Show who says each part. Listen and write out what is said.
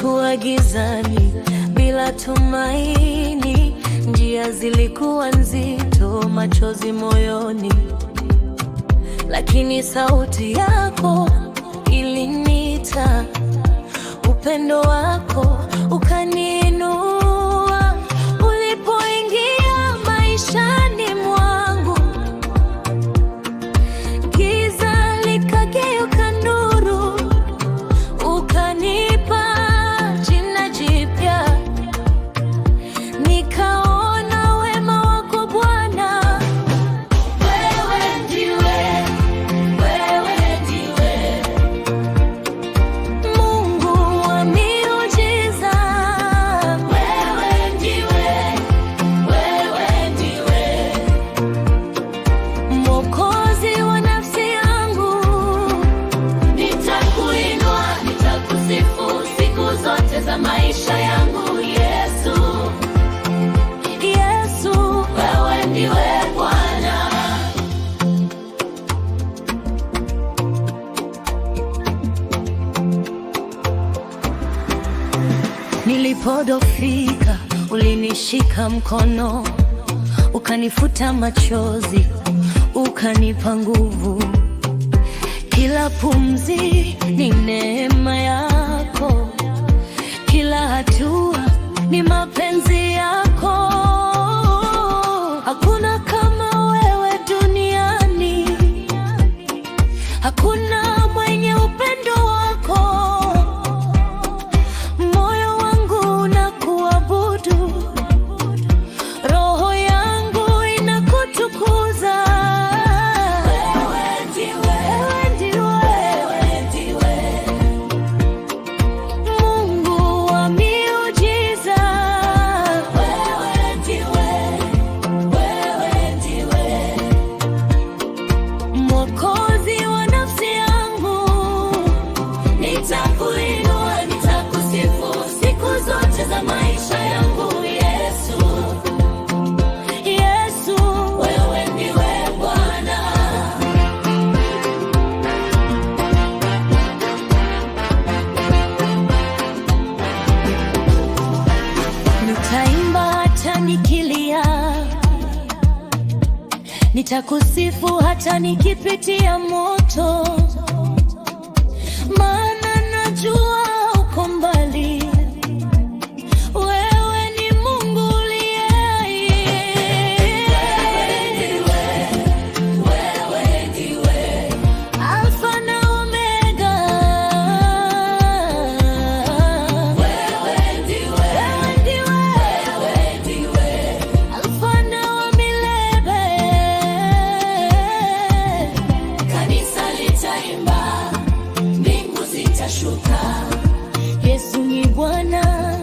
Speaker 1: Nilikuwa gizani bila tumaini, njia zilikuwa nzito, machozi moyoni, lakini sauti yako iliniita, upendo wako ukaniinua. Ulipoingia maishani mwangu, giza likageuka nuru, ukanipa jina jipya, nikaona wema wako Bwana. Wewe ndiwe Mungu wa miujiza. Wewe ndiwe Mwokozi wa nafsi yangu. Nitakuinua, nitakusifu siku zote za maisha yangu. Yesu, wewe ndiwe Bwana. Nilipodofika ulinishika mkono, ukanifuta machozi, ukanipa nguvu. Kila pumzi ni neema yako, kila hatua ni mapenzi yako. Hakuna kama wewe duniani, hakuna mwenye upendo wako. Moyo wangu unakuabudu, roho yangu inakutukuza. Wewe ndiwe Mungu wa miujiza. Wewe ndiwe Mwokozi wa nafsi yangu. Nitakuinua, nitakusifu siku zote za maisha yangu. Yesu, wewe ndiwe Bwana. Nitaimba hata nikilia, nitakusifu hata nikipitia moto, maana najua uko mbali. Wewe ni Mungu uliye hai. Wewe ndiwe Alfa na Omega. Wewe ndiwe Alfa na milele. Kanisa litaimba, mbingu zitashuka. Yesu ni Bwana.